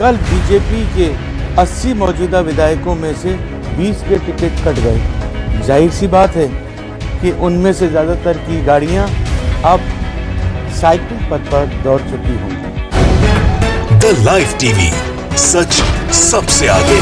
कल बीजेपी के 80 मौजूदा विधायकों में से 20 के टिकट कट गए। जाहिर सी बात है कि उनमें से ज़्यादातर की गाड़ियां अब साइकिल पथ पर दौड़ चुकी होंगी। द लाइव टीवी, सच सबसे आगे।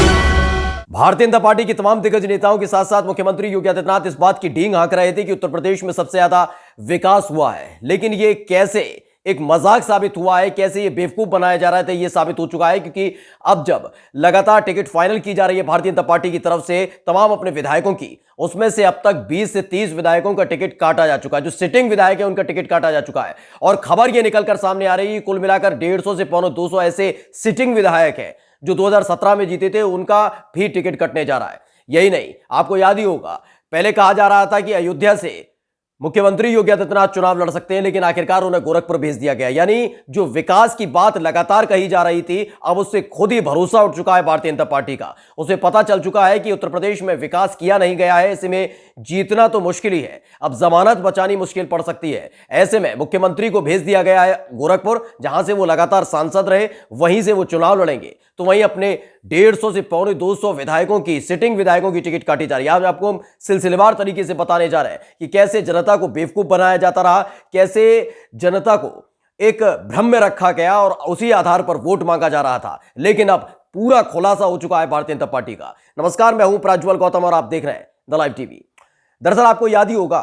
भारतीय जनता पार्टी के तमाम दिग्गज नेताओं के साथ साथ मुख्यमंत्री योगी आदित्यनाथ इस बात की डींग हाँक रहे थे कि उत्तर प्रदेश में सबसे ज्यादा विकास हुआ है, लेकिन ये कैसे एक मजाक साबित हुआ है, कैसे ये बेवकूफ बनाया जा रहा था, ये साबित हो चुका है। क्योंकि अब जब लगातार टिकट फाइनल की जा रही है भारतीय जनता पार्टी की तरफ से तमाम अपने विधायकों की, उसमें से अब तक 20 से 30 विधायकों का टिकट काटा जा चुका है। जो सिटिंग विधायक है उनका टिकट काटा जा चुका है और खबर यह निकलकर सामने आ रही है कुल मिलाकर 150 से 200 ऐसे सिटिंग विधायक हैं जो 2017 में जीते थे, उनका भी टिकट कटने जा रहा है। यही नहीं, आपको याद ही होगा पहले कहा जा रहा था कि अयोध्या से मुख्यमंत्री योगी आदित्यनाथ चुनाव लड़ सकते हैं, लेकिन आखिरकार उन्हें गोरखपुर भेज दिया गया। यानी जो विकास की बात लगातार कही जा रही थी, अब उससे खुद ही भरोसा उठ चुका है भारतीय जनता पार्टी का। उसे पता चल चुका है कि उत्तर प्रदेश में विकास किया नहीं गया है, ऐसे में जीतना तो मुश्किल ही है, अब जमानत बचानी मुश्किल पड़ सकती है। ऐसे में मुख्यमंत्री को भेज दिया गया है गोरखपुर, जहां से वो लगातार सांसद रहे, वहीं से वो चुनाव लड़ेंगे। तो वहीं अपने 150 से 250 विधायकों की, सिटिंग विधायकों की टिकट काटी जा रही है। आज आपको हम सिलसिलेवार तरीके से बताने जा रहे हैं कि कैसे जनता को बेवकूफ बनाया जाता रहा, कैसे जनता को एक भ्रम में रखा गया और उसी आधार पर वोट मांगा जा रहा था। लेकिन अब पूरा खुलासा हो चुका है भारतीय जनता पार्टी का। नमस्कार, मैं हूं प्रज्वल गौतम और आप देख रहे हैं द लाइव टीवी। दरअसल आपको याद ही होगा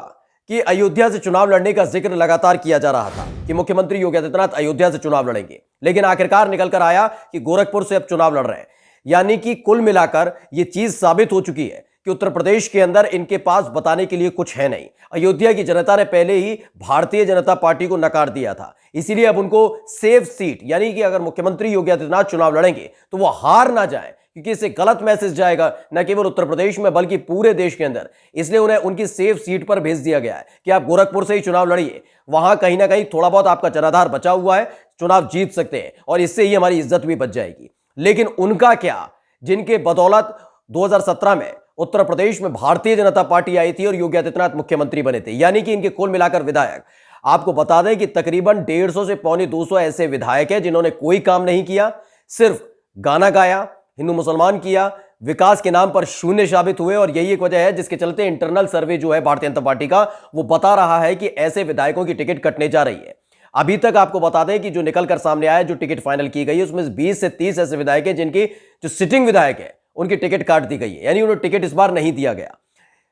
कि अयोध्या से चुनाव लड़ने का जिक्र लगातार किया जा रहा था कि मुख्यमंत्री योगी आदित्यनाथ अयोध्या से चुनाव लड़ेंगे, लेकिन आखिरकार निकलकर आया कि गोरखपुर से अब चुनाव लड़ रहे हैं। यानी कि कुल मिलाकर यह चीज साबित हो चुकी है कि उत्तर प्रदेश के अंदर इनके पास बताने के लिए कुछ है नहीं। अयोध्या की जनता ने पहले ही भारतीय जनता पार्टी को नकार दिया था, इसीलिए अब उनको सेफ सीट, यानी कि अगर मुख्यमंत्री योगी आदित्यनाथ चुनाव लड़ेंगे तो वो हार ना जाए, क्योंकि इससे गलत मैसेज जाएगा न केवल उत्तर प्रदेश में बल्कि पूरे देश के अंदर। इसलिए उन्हें उनकी सेफ सीट पर भेज दिया गया है कि आप गोरखपुर से ही चुनाव लड़िए, वहां कहीं ना कहीं थोड़ा बहुत आपका जनाधार बचा हुआ है, चुनाव जीत सकते हैं और इससे ही हमारी इज्जत भी बच जाएगी। लेकिन उनका क्या, जिनके बदौलत 2017 में उत्तर प्रदेश में भारतीय जनता पार्टी आई थी और योगी आदित्यनाथ मुख्यमंत्री बने थे। यानी कि इनके कुल मिलाकर विधायक, आपको बता दें कि तकरीबन 150 से 250 ऐसे विधायक हैं जिन्होंने कोई काम नहीं किया, सिर्फ गाना गाया, हिंदू मुसलमान किया, विकास के नाम पर शून्य साबित हुए। और यही एक वजह है जिसके चलते इंटरनल सर्वे जो है भारतीय जनता पार्टी का, वो बता रहा है कि ऐसे विधायकों की टिकट कटने जा रही है। अभी तक आपको बता दें कि जो निकलकर सामने आया, जो टिकट फाइनल की गई है, उसमें 20 से 30 ऐसे विधायक हैं जिनकी जो सिटिंग विधायक है उनकी टिकट काट दी गई है, यानी उन्हें टिकट इस बार नहीं दिया गया।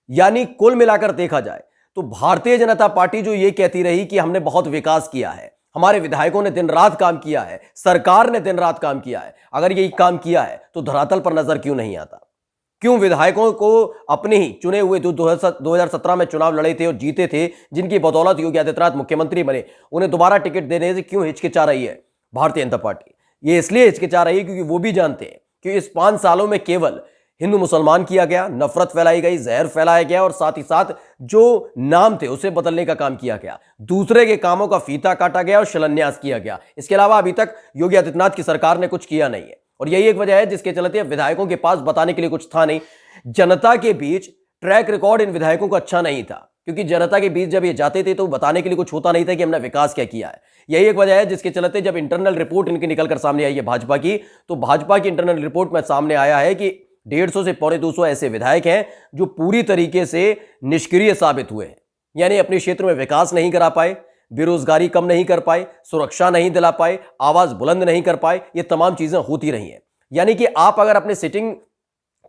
यानी कुल मिलाकर देखा जाए तो भारतीय जनता पार्टी जो ये कहती रही कि हमने बहुत विकास किया है, हमारे विधायकों ने दिन रात काम किया है, सरकार ने दिन रात काम किया है, अगर यही काम किया है तो धरातल पर नजर क्यों नहीं आता? क्यों विधायकों को अपने ही चुने हुए जो 2017 में चुनाव लड़े थे और जीते थे, जिनकी बदौलत योगी आदित्यनाथ मुख्यमंत्री बने, उन्हें दोबारा टिकट देने से क्यों हिचकिचा रही है भारतीय जनता पार्टी? ये इसलिए हिचकिचा रही है क्योंकि वो भी जानते हैं कि इस 5 सालों में केवल हिंदू मुसलमान किया गया, नफरत फैलाई गई, जहर फैलाया गया और साथ ही साथ जो नाम थे उसे बदलने का काम किया गया, दूसरे के कामों का फीता काटा गया और शिलान्यास किया गया। इसके अलावा अभी तक योगी आदित्यनाथ की सरकार ने कुछ किया नहीं है और यही एक वजह है जिसके चलते विधायकों के पास बताने के लिए कुछ था नहीं। जनता के बीच ट्रैक रिकॉर्ड इन विधायकों का अच्छा नहीं था, क्योंकि जनता के बीच जब ये जाते थे तो बताने के लिए कुछ होता नहीं था कि हमने विकास क्या किया है। यही एक वजह है जिसके चलते जब इंटरनल रिपोर्ट इनकी निकलकर सामने आई है भाजपा की, तो भाजपा की इंटरनल रिपोर्ट में सामने आया है कि 150 से 250 ऐसे विधायक हैं जो पूरी तरीके से निष्क्रिय साबित हुए हैं, यानी अपने क्षेत्र में विकास नहीं करा पाए, बेरोजगारी कम नहीं कर पाए, सुरक्षा नहीं दिला पाए, आवाज बुलंद नहीं कर पाए। ये तमाम चीजें होती रही हैं। यानी कि आप अगर अपने सिटिंग,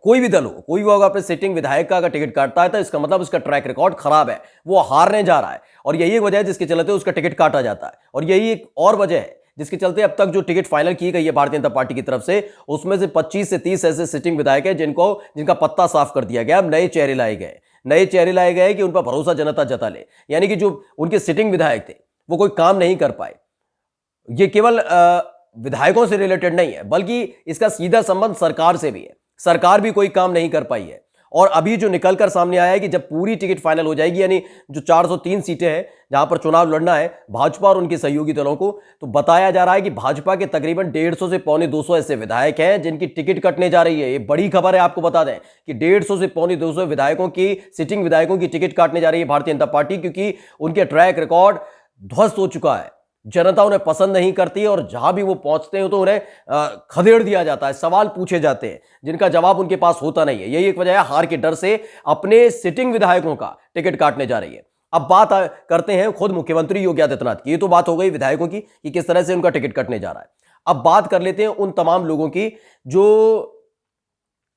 कोई भी दल हो, कोई भी अगर अपने सिटिंग विधायक का अगर टिकट काटता है तो इसका मतलब उसका ट्रैक रिकॉर्ड खराब है, वो हारने जा रहा है और यही एक वजह है जिसके चलते उसका टिकट काटा जाता है। और यही एक और वजह है जिसके चलते अब तक जो टिकट फाइनल की गई है भारतीय जनता पार्टी की तरफ से, उसमें से 25 से 30 ऐसे सिटिंग विधायक हैं जिनका पत्ता साफ कर दिया गया। अब नए चेहरे लाए गए कि उन पर भरोसा जनता जता ले। यानी कि जो उनके सिटिंग विधायक थे वो कोई काम नहीं कर पाए। ये केवल विधायकों से रिलेटेड नहीं है, बल्कि इसका सीधा संबंध सरकार से भी है। सरकार भी कोई काम नहीं कर पाई है। और अभी जो निकलकर सामने आया है कि जब पूरी टिकट फाइनल हो जाएगी, यानी जो 403 सीटें हैं जहां पर चुनाव लड़ना है भाजपा और उनके सहयोगी दलों को, तो बताया जा रहा है कि भाजपा के तकरीबन 150 से 250 ऐसे विधायक हैं जिनकी टिकट कटने जा रही है। ये बड़ी खबर है, आपको बता दें कि 150 से 250 विधायकों की, सिटिंग विधायकों की टिकट काटने जा रही है भारतीय जनता पार्टी, क्योंकि उनके ट्रैक रिकॉर्ड ध्वस्त हो चुका है। जनता उन्हें पसंद नहीं करती है और जहां भी वो पहुंचते हैं तो उन्हें खदेड़ दिया जाता है, सवाल पूछे जाते हैं जिनका जवाब उनके पास होता नहीं है। यही एक वजह है हार के डर से अपने सिटिंग विधायकों का टिकट काटने जा रही है। अब बात करते हैं खुद मुख्यमंत्री योगी आदित्यनाथ की। ये तो बात हो गई विधायकों की कि किस तरह से उनका टिकट कटने जा रहा है। अब बात कर लेते हैं उन तमाम लोगों की जो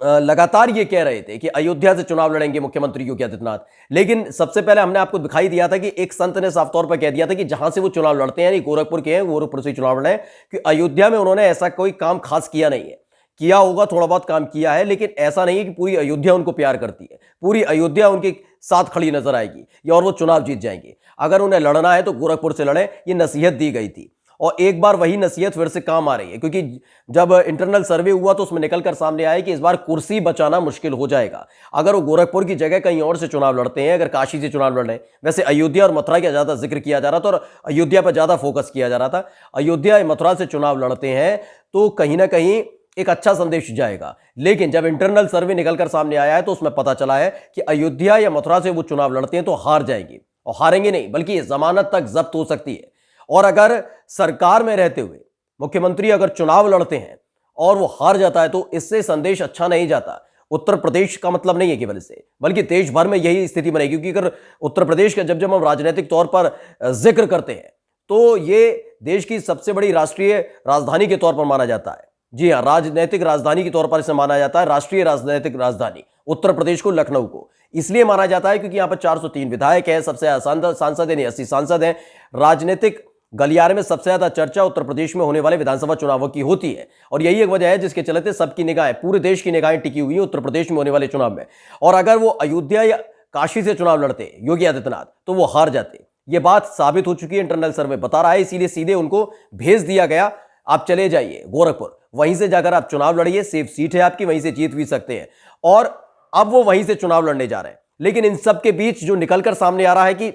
लगातार ये कह रहे थे कि अयोध्या से चुनाव लड़ेंगे मुख्यमंत्री योगी आदित्यनाथ। लेकिन सबसे पहले हमने आपको दिखाई दिया था कि एक संत ने साफ तौर पर कह दिया था कि जहां से वो चुनाव लड़ते हैं, गोरखपुर के हैं, गोरखपुर से चुनाव लड़े, कि अयोध्या में उन्होंने ऐसा कोई काम खास किया नहीं है। किया होगा, थोड़ा बहुत काम किया है, लेकिन ऐसा नहीं है कि पूरी अयोध्या उनको प्यार करती है, पूरी अयोध्या उनके साथ खड़ी नजर आएगी या और वो चुनाव जीत जाएंगे। अगर उन्हें लड़ना है तो गोरखपुर से लड़े, ये नसीहत दी गई थी और एक बार वही नसीहत फिर से काम आ रही है, क्योंकि जब इंटरनल सर्वे हुआ तो उसमें निकलकर सामने आया कि इस बार कुर्सी बचाना मुश्किल हो जाएगा अगर वो गोरखपुर की जगह कहीं और से चुनाव लड़ते हैं, अगर काशी से चुनाव लड़ रहे हैं। वैसे अयोध्या और मथुरा का ज्यादा जिक्र किया जा रहा था और अयोध्या पर ज्यादा फोकस किया जा रहा था। अयोध्या या मथुरा से चुनाव लड़ते हैं तो कहीं ना कहीं एक अच्छा संदेश जाएगा, लेकिन जब इंटरनल सर्वे निकलकर सामने आया है तो उसमें पता चला है कि अयोध्या या मथुरा से वो चुनाव लड़ते हैं तो हार जाएंगे, और हारेंगे नहीं बल्कि जमानत तक जब्त हो सकती है। और अगर सरकार में रहते हुए मुख्यमंत्री अगर चुनाव लड़ते हैं और वो हार जाता है तो इससे संदेश अच्छा नहीं जाता। उत्तर प्रदेश का मतलब नहीं है केवल इससे, बल्कि देश भर में यही स्थिति बनेगी। क्योंकि अगर उत्तर प्रदेश का जब हम राजनीतिक तौर पर जिक्र करते हैं तो ये देश की सबसे बड़ी राष्ट्रीय राजधानी के तौर पर माना जाता है। जी हाँ, राजनीतिक राजधानी के तौर पर इसे माना जाता है, राष्ट्रीय राजनीतिक राजधानी उत्तर प्रदेश को, लखनऊ को इसलिए माना जाता है क्योंकि यहां पर 403 विधायक हैं, सबसे ज्यादा सांसद हैं, 80 सांसद हैं। राजनीतिक गलियारे में सबसे ज्यादा चर्चा उत्तर प्रदेश में होने वाले विधानसभा चुनावों की होती है और यही एक वजह है जिसके चलते सबकी निगाहें, पूरे देश की निगाहें टिकी हुई है उत्तर प्रदेश में होने वाले चुनाव में। और अगर वो अयोध्या या काशी से चुनाव लड़ते योगी आदित्यनाथ तो वो हार जाते। ये बात साबित हो चुकी है, इंटरनल सर्वे बता रहा है। इसीलिए सीधे उनको भेज दिया गया, आप चले जाइए गोरखपुर, वहीं से जाकर आप चुनाव लड़िए, सेफ सीट है आपकी, वहीं से जीत भी सकते हैं। और अब वो वहीं से चुनाव लड़ने जा रहे हैं। लेकिन इन सब के बीच जो निकलकर सामने आ रहा है कि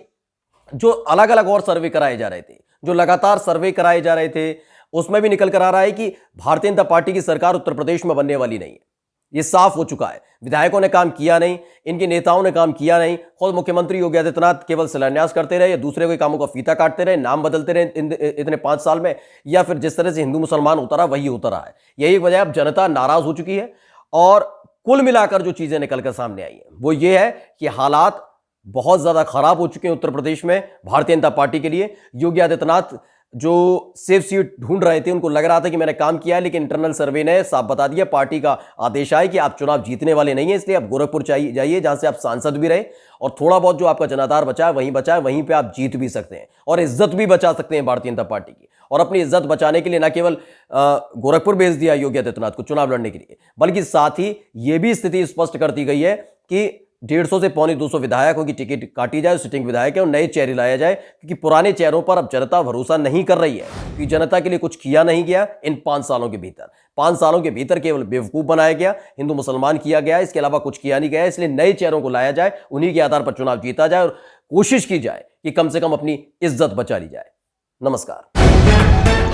जो अलग अलग और सर्वे कराए जा रहे थे, जो लगातार सर्वे कराए जा रहे थे, उसमें भी निकल कर आ रहा है कि भारतीय जनता पार्टी की सरकार उत्तर प्रदेश में बनने वाली नहीं है। ये साफ हो चुका है। विधायकों ने काम किया नहीं, इनके नेताओं ने काम किया नहीं, खुद मुख्यमंत्री योगी आदित्यनाथ केवल शिलान्यास करते रहे या दूसरे कोई कामों का फीता काटते रहे, नाम बदलते रहे इतने 5 साल में, या फिर जिस तरह से हिंदू मुसलमान होता रहा वही होता रहा है। यही वजह, अब जनता नाराज हो चुकी है। और कुल मिलाकर जो चीजें निकलकर सामने आई है वो ये है कि हालात बहुत ज्यादा खराब हो चुके हैं उत्तर प्रदेश में भारतीय जनता पार्टी के लिए। योगी आदित्यनाथ जो सेफ सीट ढूंढ रहे थे, उनको लग रहा था कि मैंने काम किया है, लेकिन इंटरनल सर्वे ने साफ बता दिया, पार्टी का आदेश आया कि आप चुनाव जीतने वाले नहीं है, इसलिए आप गोरखपुर जाइए जहां से आप सांसद भी रहे और थोड़ा बहुत जो आपका जनाधार बचा है वहीं पे आप जीत भी सकते हैं और इज्जत भी बचा सकते हैं भारतीय जनता पार्टी की। और अपनी इज्जत बचाने के लिए न केवल गोरखपुर भेज दिया योगी आदित्यनाथ को चुनाव लड़ने के लिए, बल्कि साथ ही यह भी स्थिति स्पष्ट कर दी गई है कि 150 से 250 विधायकों की टिकट काटी जाए, सिटिंग विधायक है, और नए चेहरे लाया जाए, क्योंकि पुराने चेहरों पर अब जनता भरोसा नहीं कर रही है, क्योंकि जनता के लिए कुछ किया नहीं गया इन 5 सालों के भीतर। 5 सालों के भीतर केवल बेवकूफ बनाया गया, हिंदू मुसलमान किया गया, इसके अलावा कुछ किया नहीं गया। इसलिए नए चेहरों को लाया जाए, उन्हीं के आधार पर चुनाव जीता जाए और कोशिश की जाए कि कम से कम अपनी इज्जत बचा ली जाए। नमस्कार।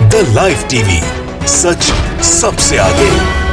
द लाइव टीवी, सच सबसे आगे।